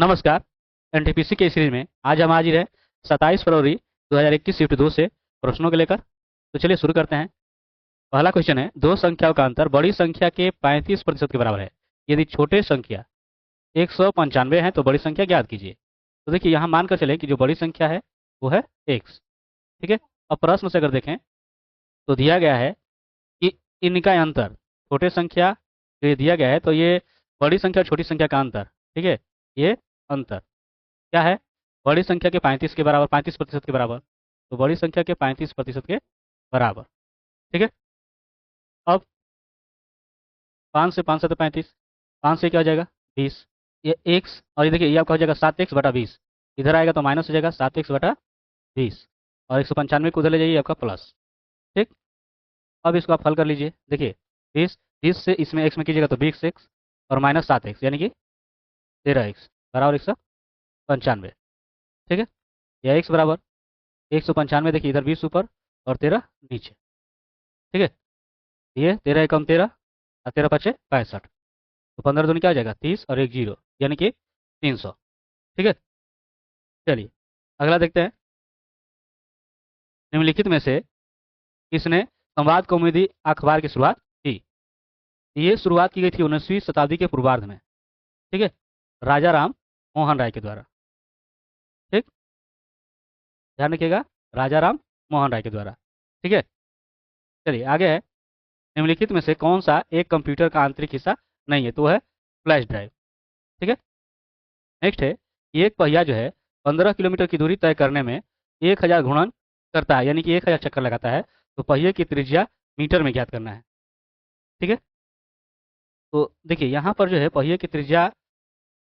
नमस्कार। एनटीपीसी के सीरीज में आज हम हाजिर हैं 27 फरवरी 2021 शिफ्ट 2 से प्रश्नों को लेकर। तो चलिए शुरू करते हैं। पहला क्वेश्चन है, दो संख्याओं का अंतर बड़ी संख्या के 35% के बराबर है यदि छोटे संख्या 195 है तो बड़ी संख्या ज्ञात कीजिए। तो देखिए यहाँ मानकर चले कि जो बड़ी संख्या है वो है x। ठीक है। अब प्रश्न से अगर देखें तो दिया गया है कि इनका अंतर छोटे संख्या ये दिया गया है, तो ये बड़ी संख्या और छोटी संख्या का अंतर, ठीक है, ये अंतर क्या है? बड़ी संख्या के 35 के बराबर, 35% के बराबर। तो बड़ी संख्या के 35% के बराबर। ठीक है। अब 5 से 35, 5 से क्या हो जाएगा 20, ये एक्स, और ये देखिए ये आपका हो जाएगा 7x/20। इधर आएगा तो माइनस हो जाएगा 7x/20, और 195 को उधर ले जाइए आपका प्लस। ठीक। अब इसको आप हल कर लीजिए। देखिए 20 से इसमें एक्स में कीजिएगा तो 20x और माइनस 7x यानी कि 13x बराबर 195। ठीक है। या x बराबर 195, देखिए इधर 20 ऊपर और 13 नीचे। ठीक है। ये 13 एकम 13 और 13 पचे 65, तो 15 दूनी क्या हो जाएगा 30 और एक जीरो यानी कि 300। ठीक है। चलिए अगला देखते हैं। निम्नलिखित में से किसने संवाद कौमुदी अखबार की शुरुआत की? ये शुरुआत की गई थी 19वीं शताब्दी के पूर्वार्ध में। ठीक है। राजा राम मोहन राय के द्वारा। ठीक। ध्यान रखिएगा, राजा राम मोहन राय के द्वारा। ठीक है। चलिए आगे है, निम्नलिखित में से कौन सा एक कंप्यूटर का आंतरिक हिस्सा नहीं है? तो है फ्लैश ड्राइव। ठीक है। नेक्स्ट है, ये एक पहिया जो है 15 किलोमीटर की दूरी तय करने में 1000 घूर्णन करता है यानी कि 1000 चक्कर लगाता है, तो पहिए की त्रिज्या मीटर में ज्ञात करना है। ठीक है। तो देखिए यहाँ पर जो है पहिए की त्रिज्या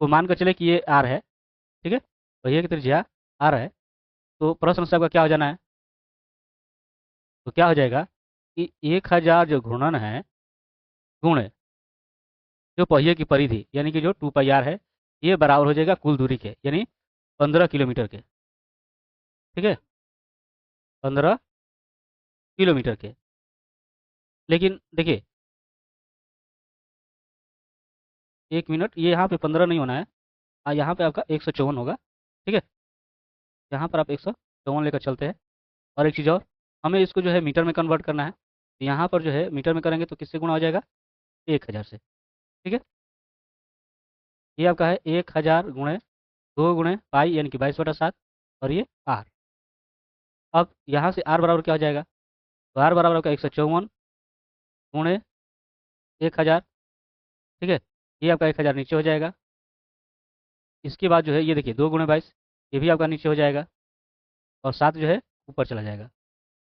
को मान कर चले कि ये आर है। ठीक है। पहिए की त्रिज्या आर है, तो प्रश्न से आपका क्या हो जाना है? तो क्या हो जाएगा कि 1000 जो घूर्णन है गुणे जो पहिए की परिधि यानी कि जो 2πr है, ये बराबर हो जाएगा कुल दूरी के यानी 15 किलोमीटर के। ठीक है। 15 किलोमीटर के। लेकिन देखिए 1 मिनट, ये यहाँ पे 15 नहीं होना है, यहाँ पे आपका 154 होगा। ठीक है। यहाँ पर आप 154 लेकर चलते हैं। और एक चीज़ और, हमें इसको जो है मीटर में कन्वर्ट करना है, तो यहाँ पर जो है मीटर में करेंगे तो किससे गुणा हो जाएगा 1000 से। ठीक है। ये आपका है 1000 गुणे 2 गुणे पाई यानी कि 22/7, और ये आर। अब यहाँ से आर बराबर क्या हो जाएगा? तो आर बराबर आपका 154 गुणे 1000। ठीक है। ये आपका 1000 नीचे हो जाएगा। इसके बाद जो है ये देखिए 2 गुणे 22, ये भी आपका नीचे हो जाएगा, और 7 जो है ऊपर चला जाएगा।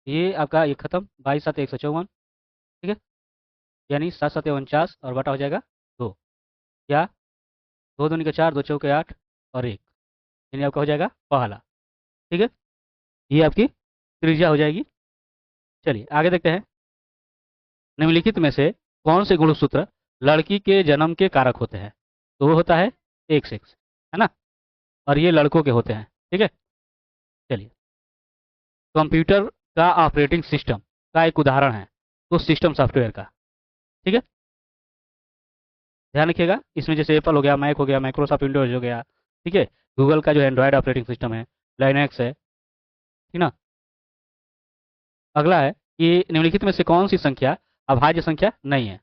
ये आपका ये खत्म, 22×7 = 154। ठीक है। यानी 7×7 = 49 और बटा हो जाएगा 2, या 2 दूनी के 4, 2 चौके 8 और 1, यानी आपका हो जाएगा पहला। ठीक है। ये आपकी त्रिज्या हो जाएगी। चलिए आगे देखते हैं। निम्नलिखित में से कौन से गुणसूत्र लड़की के जन्म के कारक होते हैं? तो वो होता है XX, है ना, और ये लड़कों के होते हैं। ठीक है। चलिए, कंप्यूटर का ऑपरेटिंग सिस्टम का एक उदाहरण है तो सिस्टम सॉफ्टवेयर का। ठीक है। ध्यान रखिएगा, इसमें जैसे एप्पल हो गया, मैक हो गया, माइक्रोसॉफ्ट विंडोज हो गया। ठीक है। गूगल का जो एंड्रॉयड ऑपरेटिंग सिस्टम है, लाइनक्स है। ठीक ना। अगला है कि निम्नलिखित में से कौन सी संख्या अभाज्य संख्या नहीं है?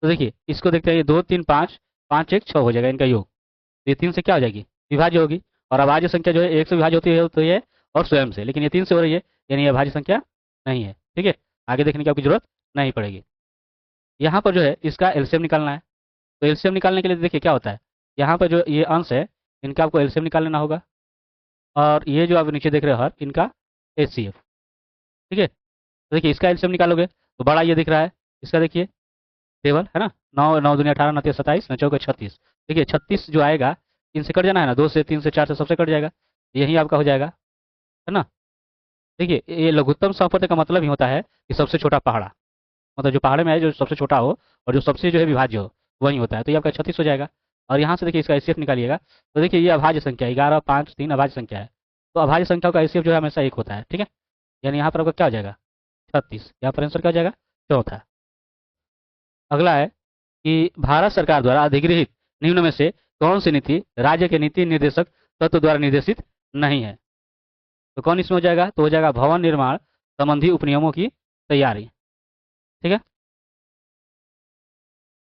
तो देखिए इसको देखते हैं, ये 2 3 5, 5 1 6 हो जाएगा इनका योग। तो ये 3 से क्या हो जाएगी विभाज्य होगी, और अभाज्य संख्या जो है 1 से विभाज्य होती है तो ये और स्वयं से, लेकिन ये 3 से हो रही है यानी ये अभाज्य संख्या नहीं है। ठीक है। आगे देखने की आपकी जरूरत नहीं पड़ेगी। यहाँ पर जो है इसका एलसीएम निकालना है, तो एलसीएम निकालने के लिए देखिए क्या होता है, यहाँ पर जो ये अंश है इनका आपको एलसीएम निकाल लेना होगा, और ये जो आप नीचे देख रहे हो हर इनका एचसीएफ। ठीक है। तो देखिए इसका एलसीएम निकालोगे तो बड़ा ये दिख रहा है, इसका देखिए टेबल है ना, 9 9 दूनी 18, 9 3 27, 9 चौके 36। देखिए 36 जो आएगा इनसे कट जाना है ना, 2 से 3 से 4 से सबसे कट जाएगा, यही आपका हो जाएगा, है ना। देखिए ये लघुत्तम सहपत्र का मतलब ही होता है कि सबसे छोटा पहाड़ा, मतलब जो पहाड़े में है जो सबसे छोटा हो और जो सबसे जो है विभाज्य हो, वही होता है। तो ये आपका 36 हो जाएगा। और यहाँ से देखिए इसका एचसीएफ निकालिएगा, तो देखिए ये अभाज्य संख्या 11 5 3 अभाज्य संख्या है, तो अभाज्य संख्या का एचसीएफ जो है हमेशा 1 होता है। ठीक है। यानी यहाँ पर आपका क्या हो जाएगा 36, यहाँ पर आंसर क्या हो जाएगा चौथा। अगला है कि भारत सरकार द्वारा अधिगृहित निम्न में से कौन सी नीति राज्य के नीति निर्देशक तत्व द्वारा निर्देशित नहीं है? तो कौन इसमें हो जाएगा? तो हो जाएगा भवन निर्माण संबंधी उपनियमों की तैयारी। ठीक है।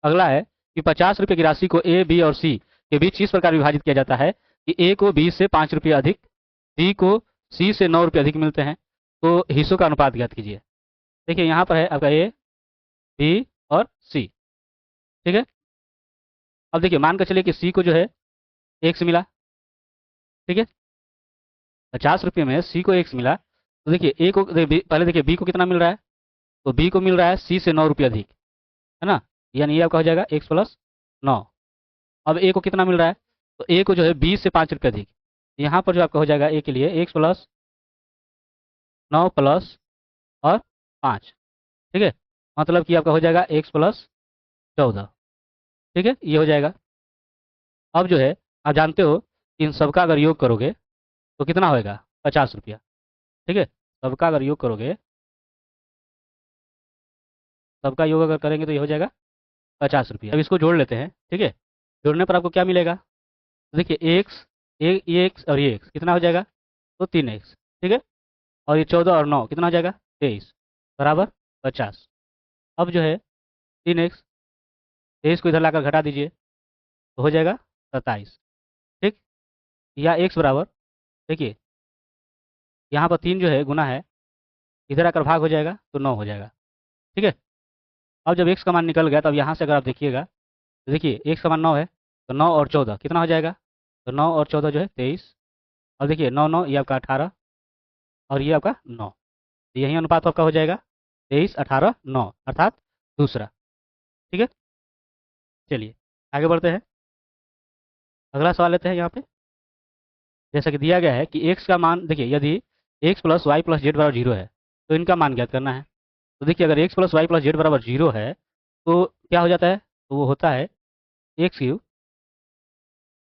अगला है कि 50 रुपए की राशि को ए, बी और सी के बीच इस प्रकार विभाजित किया जाता है कि ए को बी से 5 रुपये अधिक, बी को सी से 9 रुपये अधिक मिलते हैं। तो हिस्सों का अनुपात ज्ञात कीजिए। देखिए यहाँ पर है आपका ए, बी और सी। ठीक है। अब देखिए मान कर चलिए कि सी को जो है एक्स मिला। ठीक है। 50 रुपये में सी को एक्स मिला, तो देखिए ए को पहले देखिए बी को कितना मिल रहा है? तो बी को मिल रहा है सी से 9 रुपये अधिक, है ना। यानी ये आपका हो जाएगा एक्स प्लस 9। अब ए को कितना मिल रहा है? तो ए को जो है 20 से 5 रुपये अधिक। यहाँ पर जो आपका हो जाएगा ए के लिए एक्स प्लस 9 प्लस और 5। ठीक है। मतलब कि आपका हो जाएगा एक्स प्लस 14। ठीक है, ये हो जाएगा। अब जो है आप जानते हो कि इन सबका अगर योग करोगे तो कितना होएगा? 50 रुपया। ठीक है। सबका अगर योग करोगे, सबका योग अगर करेंगे तो ये हो जाएगा 50 रुपया। अब इसको जोड़ लेते हैं। ठीक है। जोड़ने पर आपको क्या मिलेगा? तो देखिए एक्स, ये एक्स और ये एक्स कितना हो जाएगा? तो 3x। ठीक है। और ये 14 और 9 कितना हो जाएगा? 23 बराबर 50। अब जो है 3x, 23 को इधर लाकर घटा दीजिए तो हो जाएगा 27। ठीक। या x बराबर, देखिए यहाँ पर 3 जो है गुना है, इधर आकर भाग हो जाएगा तो 9 हो जाएगा। ठीक है। अब जब x का मान निकल गया, तब यहाँ से अगर आप देखिएगा तो देखिए x का मान 9 है, तो 9 और 14 कितना हो जाएगा? तो 9 और 14 जो है 23। और देखिए 9 9 ये आपका 18 और ये आपका 9। तो यही अनुपात आपका हो जाएगा 23 18 9, अर्थात दूसरा। ठीक है। चलिए आगे बढ़ते हैं। अगला सवाल लेते हैं यहाँ पे। जैसा कि दिया गया है कि x का मान, देखिए यदि x plus y plus z बराबर 0 है तो इनका मान ज्ञात करना है। तो देखिए अगर x plus y plus z बराबर 0 है तो क्या हो जाता है? तो वो होता है x cube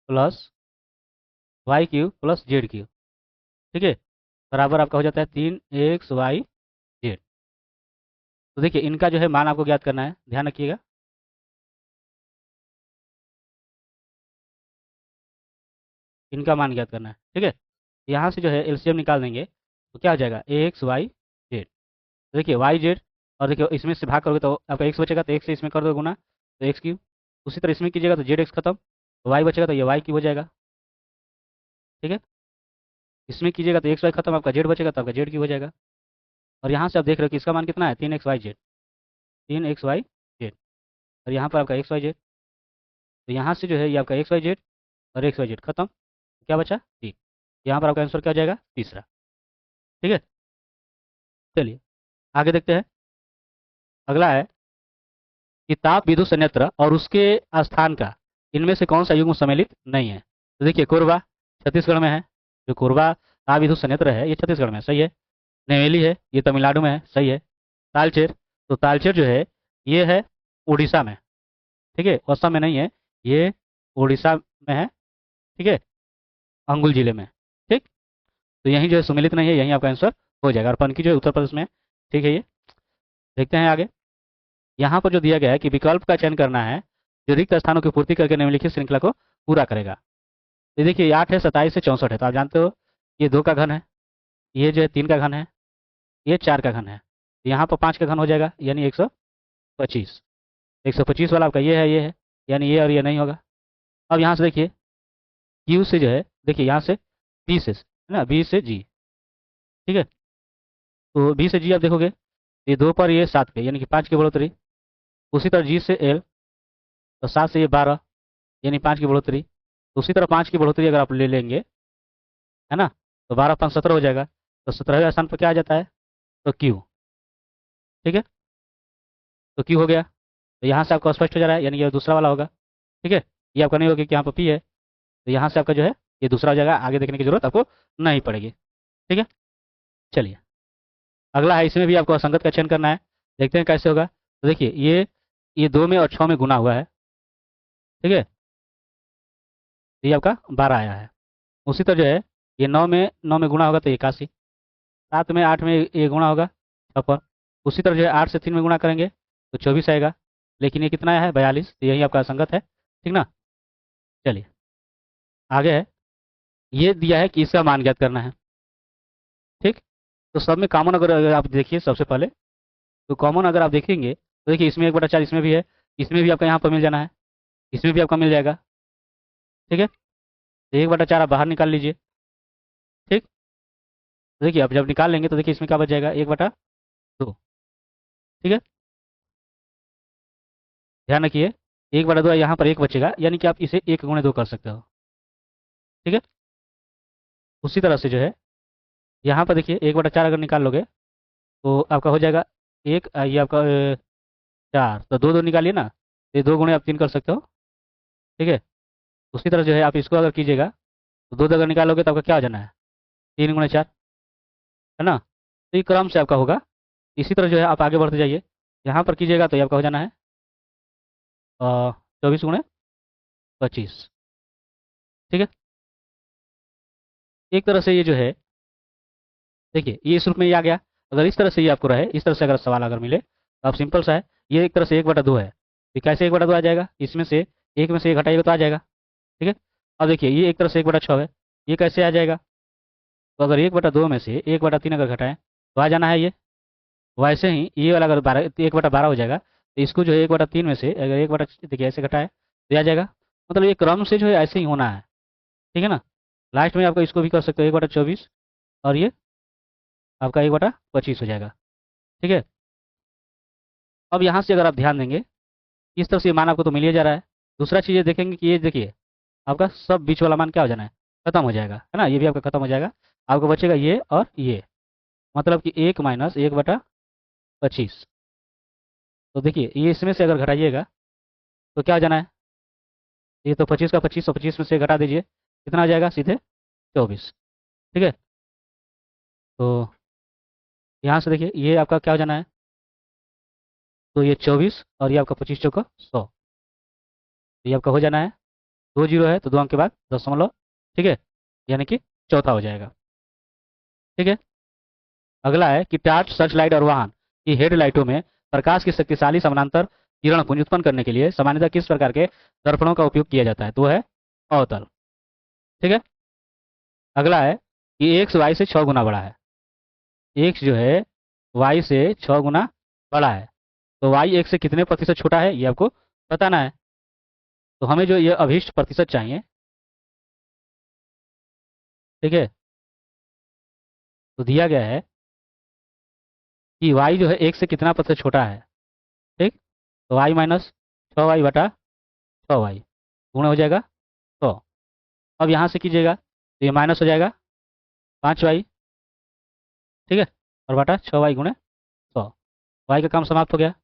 plus y cube plus z cube. ठीक है। बराबर आपका हो जाता है 3xy z। तो देखिए इनका जो है मान आपको ज्ञात करना है, ध्यान रखिएगा। इनका मान ज्ञात करना है। ठीक है। यहाँ से जो है एलसीएम निकाल देंगे तो क्या हो जाएगा? axy z। देखिए वाई जेड, और देखिए इसमें से भाग करोगे तो आपका एक्स बचेगा, तो एक्स से इसमें कर दो गुना तो एक्स क्यूब। उसी तरह इसमें कीजिएगा तो जेड एक्स खत्म, तो वाई बचेगा तो ये वाई क्यूब हो जाएगा। ठीक है। इसमें कीजिएगा तो एक्स वाई खत्म, आपका जेड बचेगा तो आपका जेड क्यूब हो जाएगा। और यहाँ से आप देख रहे हो कि इसका मान कितना है? 3xy z, 3xy z। और यहाँ पर आपका xy z, तो यहाँ से जो है ये आपका xy z और xy z खत्म, क्या बचा? 3। यहाँ पर आपका आंसर क्या हो जाएगा? तीसरा। ठीक है। चलिए आगे देखते हैं। अगला है कि ताप विद्युत संयंत्र और उसके स्थान का इनमें से कौन सा युग्म सम्मिलित नहीं है? तो देखिए कोरबा छत्तीसगढ़ में है। जो कोरबा ताप विद्युत संयंत्र है ये छत्तीसगढ़ में है, सही है। नेवेली है, ये तमिलनाडु में है, सही है। तालचेर, तो तालचेर जो है ये है उड़ीसा में। ठीक है। असम में नहीं है, ये उड़ीसा में है। ठीक है। अंगुल जिले में। ठीक। तो यहीं जो है सम्मिलित नहीं है, यहीं आपका आंसर हो जाएगा। और पनकी जो है उत्तर प्रदेश में है। ठीक है। ये देखते हैं आगे। यहाँ पर जो दिया गया है कि विकल्प का चयन करना है जो रिक्त स्थानों की पूर्ति करके निम्नलिखित श्रृंखला को पूरा करेगा। तो देखिए 8 है, 27 है, 64 है। तो आप जानते हो ये 2 का घन है, ये जो है 3 का घन है, ये 4 का घन है। यहाँ पर 5 का घन हो जाएगा यानी 125। 125 वाला आपका ये है, ये है, यानी ये और ये नहीं होगा। अब यहाँ से देखिए क्यू से जो है, देखिए यहाँ से बी से, है ना, बी से जी। ठीक है। तो बी से जी आप देखोगे ये 2 पर, ये 7 पे, यानी कि 5 की बढ़ोतरी। उसी तरह जी से एल, तो 7 से ये 12, यानी 5 की बढ़ोतरी। तो उसी तरह 5 की बढ़ोतरी अगर आप ले लेंगे, है ना, तो 12 5 17 हो जाएगा। तो 17वें स्थान पर क्या आ जाता है? तो क्यू। ठीक है। तो क्यू हो गया। तो यहाँ से आपका स्पष्ट हो जा रहा है, यानी ये दूसरा वाला होगा। ठीक है। ये आपका नहीं होगा कि यहाँ पर पी है, तो यहाँ से आपका जो है ये दूसरा हो जाएगा। आगे देखने की जरूरत आपको नहीं पड़ेगी। ठीक है। चलिए अगला है, इसमें भी आपको असंगत का चयन करना है। देखते हैं कैसे होगा। तो देखिए ये 2 में और 6 में गुना हुआ है। ठीक है। ये आपका 12 आया है। उसी तरह जो है ये 9 में गुणा होगा तो 81। 7 में 8 में ये गुणा होगा 56। उसी तरह जो है 8 से 3 में गुणा करेंगे तो 24 आएगा। लेकिन ये कितना है? 42। तो यही आपका असंगत है। ठीक ना। चलिए आगे है, ये दिया है कि इसका मान ज्ञात करना है। ठीक। तो सब में कॉमन अगर आप देखिए सबसे पहले, तो कॉमन अगर आप देखेंगे तो देखिए इसमें 1/4 इसमें भी है, इसमें भी आपका यहाँ पर मिल जाना है, इसमें भी आपका मिल जाएगा। ठीक है। तो 1/4 आप बाहर निकाल लीजिए। ठीक। तो देखिए आप जब निकाल लेंगे तो देखिए इसमें क्या बच जाएगा, 1/2। ठीक है। ध्यान रखिए, 1/2 यहाँ पर एक बचेगा, यानी कि आप इसे 1 × 2 कर सकते हो। ठीक है। उसी तरह से जो है यहाँ पर देखिए 1/4 अगर निकाल लोगे तो आपका हो जाएगा एक, ये आपका 4, तो 2 2 निकालिए ना, ये 2 × 3 कर सकते हो। ठीक है। उसी तरह जो है आप इसको अगर कीजिएगा तो 2 2 अगर निकालोगे तो आपका क्या हो जाना है, 3 × 4, है ना। तो ये क्रम से आपका होगा। इसी तरह जो है आप आगे बढ़ते जाइए, यहाँ पर कीजिएगा तो ये आपका हो जाना है 24 × 25। ठीक है। एक तरह से ये जो है, देखिए ये इस रूप में ये आ गया। अगर इस तरह से ये आपको रहे, इस तरह से अगर सवाल अगर मिले तो आप सिंपल सा है, ये एक तरह से 1/2 है, तो कैसे 1/2 आ जाएगा, इसमें से एक में से एक हटाइएगा तो आ जाएगा। ठीक है। अब देखिए ये एक तरह से 1/6 है, ये कैसे आ जाएगा, तो अगर 1/2 में से 1/3 अगर घटाएं तो आ जाना है ये। वैसे ही ये वाला अगर 1/12 हो जाएगा, तो इसको जो है 1/3 में से अगर 1/, देखिए ऐसे घटाएं तो ये आ जाएगा। मतलब ये क्रम से जो है ऐसे ही होना है। ठीक है ना। लास्ट में आपको इसको भी कर सकते हो 1/24, और ये आपका 1/25 हो जाएगा। ठीक है। अब यहाँ से अगर आप ध्यान देंगे, इस तरफ से ये मान आपको तो मिल ही जा रहा है। दूसरा चीज़ ये देखेंगे कि ये देखिए आपका सब बीच वाला मान क्या हो जाना है, खत्म हो जाएगा, है ना, ये भी आपका खत्म हो जाएगा। आपको बचेगा ये और ये, मतलब कि 1 - 1/25। तो देखिए ये इसमें से अगर घटाइएगा तो क्या हो जाना है, ये तो 25 का 25, 25 में से घटा दीजिए, कितना आ जाएगा, सीधे 24। ठीक है। तो यहाँ से देखिए ये आपका क्या हो जाना है, तो ये 24 और ये आपका 25 चौका 100, तो ये आपका हो जाना है, 2 जीरो है तो 2 अंक के बाद दशमलव। ठीक है। यानी कि चौथा हो जाएगा। ठीक है। अगला है कि टार्च, सर्च लाइट और वाहन की हेडलाइटों में प्रकाश की शक्तिशाली समानांतर किरण पुंज उत्पन्न करने के लिए सामान्यतः किस प्रकार के दर्पणों का उपयोग किया जाता है, तो वो है अवतल। ठीक है। अगला है कि एक्स वाई से 6 गुना बड़ा है, एक्स जो है वाई से 6 गुना बड़ा है, तो वाई एक्स से कितने प्रतिशत छोटा है ये आपको बताना है। तो हमें जो ये अभीष्ट प्रतिशत चाहिए। ठीक है। तो दिया गया है कि वाई जो है एक से कितना प्रतिशत छोटा है। ठीक। तो वाई माइनस 6y/6y गुणा हो जाएगा 100। अब यहाँ से कीजिएगा तो ये माइनस हो जाएगा 5y। ठीक है। और बटा 6y × 100, वाई का काम समाप्त हो गया।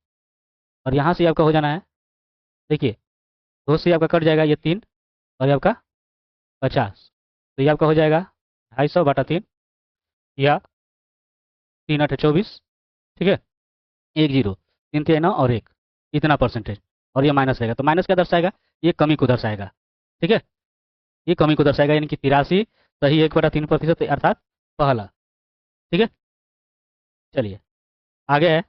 और यहाँ से आपका हो जाना है, देखिए 2 से आपका कट जाएगा ये 3, और ये आपका 50, तो ये आपका हो जाएगा 250/3, या 3×8 = 24। ठीक है। 1 0, 3 3 9 और 1, इतना परसेंटेज, और ये माइनस रहेगा, तो माइनस क्या दर्शाएगा, ये कमी को दर्शाएगा। ठीक है। ये कमी को दर्शाएगा, यानी कि 83 सही 1/3% अर्थात पहला। ठीक है। चलिए आगे है,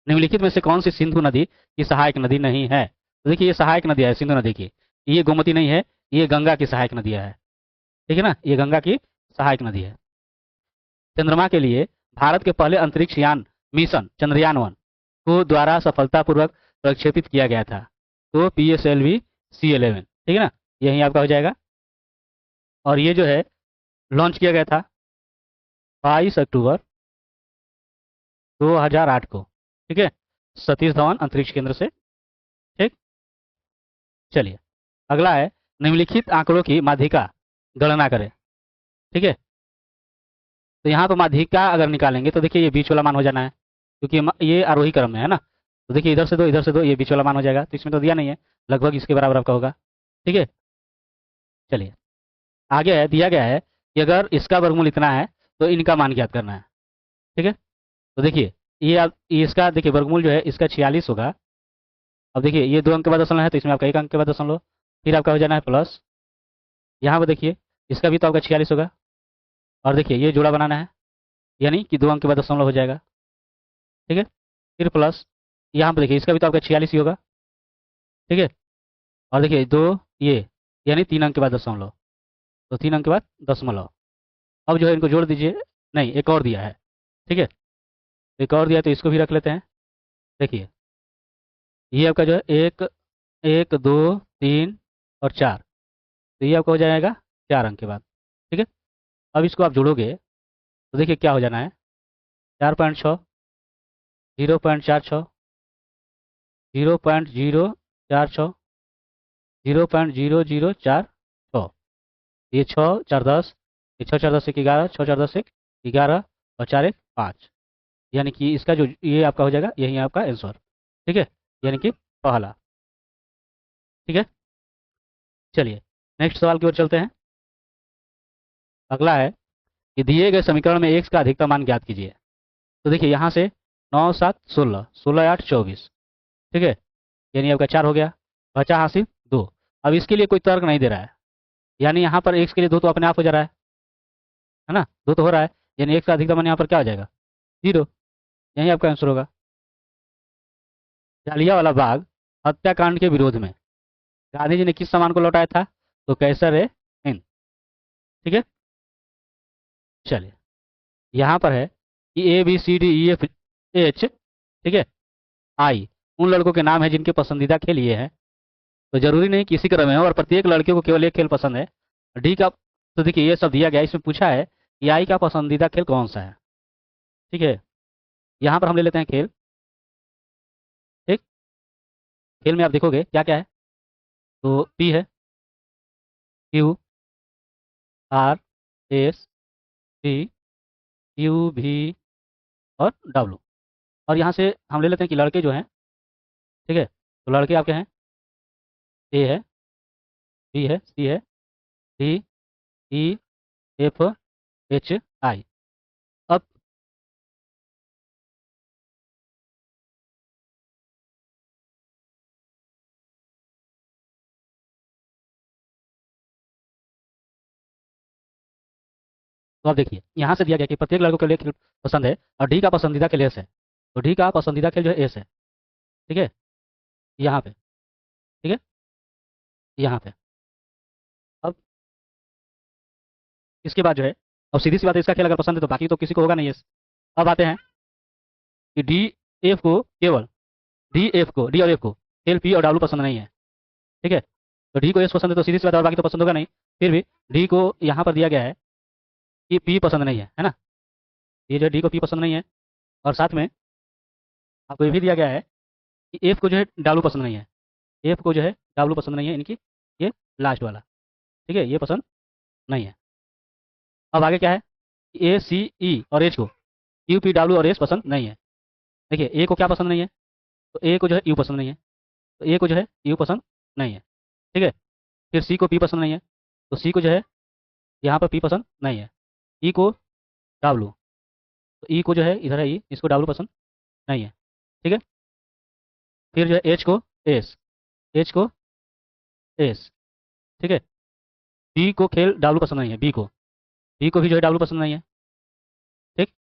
निम्नलिखित में से कौन सी सिंधु नदी की सहायक नदी नहीं है, तो देखिए ये सहायक नदी है सिंधु नदी की, ये गोमती नहीं है, ये गंगा की सहायक नदी है। ठीक है ना, ये गंगा की सहायक नदी है। चंद्रमा के लिए भारत के पहले अंतरिक्ष यान मिशन चंद्रयान 1 को द्वारा सफलतापूर्वक प्रक्षेपित किया गया था, तो PSLV C11। ठीक है ना, यही आपका हो जाएगा। और ये जो है लॉन्च किया गया था 22 अक्टूबर 2008 को। ठीक है। सतीश धवन अंतरिक्ष केंद्र से। ठीक। चलिए अगला है, निम्नलिखित आंकड़ों की माध्यिका गणना करें। ठीक है। तो यहाँ पर माध्यिका अगर निकालेंगे तो देखिए ये बीच वाला मान हो जाना है, क्योंकि ये आरोही क्रम में है ना, तो देखिए इधर से दो इधर से दो, ये बीच वाला मान हो जाएगा, तो इसमें तो दिया नहीं है, लगभग इसके बराबर आपका होगा। ठीक है। चलिए आगे है, दिया गया है कि अगर इसका वर्गमूल इतना है तो इनका मान ज्ञात करना है। ठीक है। तो देखिए ये आप इसका देखिए वर्गमूल जो है इसका 46 होगा। अब देखिए ये 2 अंक के बाद दशमलव है, तो इसमें आपका 1 अंक के बाद दशमलव, फिर आपका हो जाना है प्लस, यहाँ पर देखिए इसका भी तो आपका 46 होगा, और देखिए ये जोड़ा बनाना है, यानी कि 2 अंक के बाद दशमलव हो जाएगा। ठीक है। फिर प्लस, यहाँ पर देखिए इसका भी तो आपका 46 ही होगा। ठीक है। और देखिए 2 ये, यानी 3 अंक के बाद दशमलव, तो 3 अंक के बाद दशमलव। अब जो है इनको जोड़ दीजिए। नहीं, एक और दिया है। ठीक है, एक और दिया है तो इसको भी रख लेते हैं। देखिए, ये आपका जो है एक, एक, दो, तीन और चार, तो ये आपका हो जाएगा 4 अंक के बाद। ठीक है, अब इसको आप जोड़ोगे तो देखिए क्या हो जाना है। 4.6, 0.46, 0.046, 0.0046, ये 6 4 10, ये 6 4 10 1 11, 6 4 10 1 11 और 4 1 5, यानी कि इसका जो ये आपका हो जाएगा, यही आपका आंसर। ठीक है, यानी कि पहला। ठीक है, चलिए नेक्स्ट सवाल की ओर चलते हैं। अगला है कि दिए गए समीकरण में x का अधिकतम मान ज्ञात कीजिए। तो देखिए यहाँ से 9 7 16, 16 8 24। ठीक है, यानी आपका 4 हो गया, बचा हासिल 2। अब इसके लिए कोई तर्क नहीं दे रहा है, यानी यहाँ पर x के लिए 2 तो अपने आप हो जा रहा है ना, 2 तो हो रहा है, यानी x का अधिकतम मान यहाँ पर क्या हो जाएगा, 0। यही आपका आंसर होगा। जालियांवाला बाग हत्याकांड के विरोध में गांधी जी ने किस सामान को लौटाया था, तो कैसर ए हिंद। ठीक है, चलिए यहाँ पर है कि ABCDEFH, ठीक है, आई उन लड़कों के नाम है जिनके पसंदीदा खेल ये है। तो जरूरी नहीं कि इसी क्रम में हो और प्रत्येक लड़के को केवल एक खेल पसंद है। डी का, तो देखिए ये सब दिया गया, इसमें पूछा है कि आई का पसंदीदा खेल कौन सा है। ठीक है, यहाँ पर हम ले लेते हैं खेल। ठीक, खेल में आप देखोगे क्या क्या है, तो पी है, QRS T UV और W। और यहाँ से हम ले लेते हैं कि लड़के जो हैं, ठीक है, तो लड़के आपके हैं, ए है, बी है, सी है, DEFHI। अब तो आप देखिए यहाँ से दिया गया कि प्रत्येक लड़कों के लिए खेल पसंद है और डी का पसंदीदा खेल एस है। तो डी का पसंदीदा खेल जो है एस है। ठीक है, यहाँ पे। ठीक है, यहाँ पे। अब इसके बाद जो है, अब सीधी सी बात है, इसका खेल अगर पसंद है तो बाकी तो किसी को होगा नहीं एस। अब आते हैं कि डी और एफ को खेल पी और डब्ल्यू पसंद नहीं है। ठीक है, तो डी को एस पसंद है तो सीधी सी बात है और बाकी तो पसंद होगा नहीं। फिर भी डी को यहाँ पर दिया गया है कि पी पसंद नहीं है ना, ये जो डी को पी पसंद नहीं है। और साथ में आपको ये भी दिया गया है कि एफ को जो है डब्ल्यू पसंद नहीं है। एफ को जो है डब्ल्यू पसंद नहीं है, यानी कि ये लास्ट वाला। ठीक है, ये पसंद नहीं है। अब आगे क्या है, ए सी ई और एच को यू पी डब्ल्यू और एस पसंद नहीं है। देखिए ए को क्या पसंद नहीं है, तो ए को जो है यू पसंद नहीं है, तो ए को जो है यू पसंद नहीं है। ठीक है, फिर सी को पी पसंद नहीं है, तो सी को जो है यहाँ पर पी पसंद नहीं है। ई को डब्ल्यू, तो ई को जो है इधर है ई, इसको डब्ल्यू पसंद नहीं है। ठीक है, फिर जो है एच को एस, एच को एस। ठीक है, बी को खेल डब्ल्यू पसंद नहीं है, बी को भी जो है डब्ल्यू पसंद नहीं है। ठीक,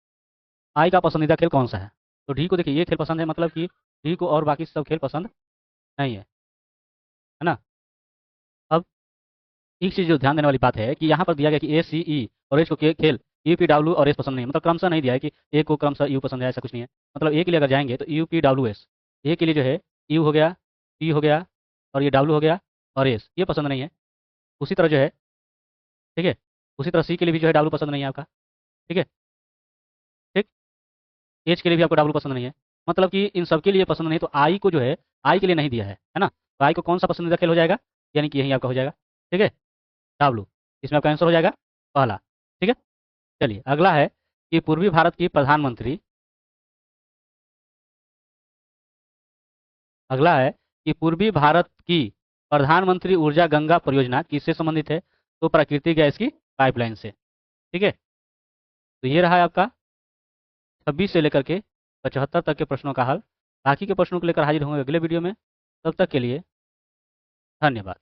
आई का पसंदीदा खेल कौन सा है, तो डी को देखिए ये खेल पसंद है, मतलब कि डी को और बाकी सब खेल पसंद नहीं है ना। अब एक चीज़ जो ध्यान देने वाली बात है कि यहाँ पर दिया गया कि ए सी ई और एच को खेल यू पी डब्ल्यू और एस पसंद नहीं है, मतलब क्रमशः नहीं दिया है कि ए को क्रमशः यू पसंद है, ऐसा कुछ नहीं है। मतलब ए के लिए अगर जाएंगे तो यू पी डब्ल्यू एस, ए के लिए जो है यू हो गया, पी हो गया और ये डब्ल्यू हो गया और एस ये पसंद नहीं है। उसी तरह जो है, ठीक है, उसी तरह सी के लिए भी जो है डब्ल्यू पसंद नहीं है आपका। ठीक है, ठीक, एच के लिए भी आपको डब्ल्यू पसंद नहीं है, मतलब कि इन सब के लिए पसंद नहीं, तो आई को जो है आई के लिए नहीं दिया है ना। तो आई को कौन सा पसंदीदा खेल हो जाएगा, यानी कि यही आपका हो जाएगा। ठीक है, डब्ल्यू, इसमें आपका आंसर हो जाएगा पहला। ठीक है, चलिए अगला है कि पूर्वी भारत की प्रधानमंत्री, अगला है कि पूर्वी भारत की प्रधानमंत्री ऊर्जा गंगा परियोजना किससे संबंधित है, तो प्राकृतिक गैस की पाइपलाइन से। ठीक है, तो ये रहा है आपका 26 से लेकर के 75 तक के प्रश्नों का हल। बाकी के प्रश्नों को लेकर हाजिर होंगे अगले वीडियो में। तब तक के लिए धन्यवाद।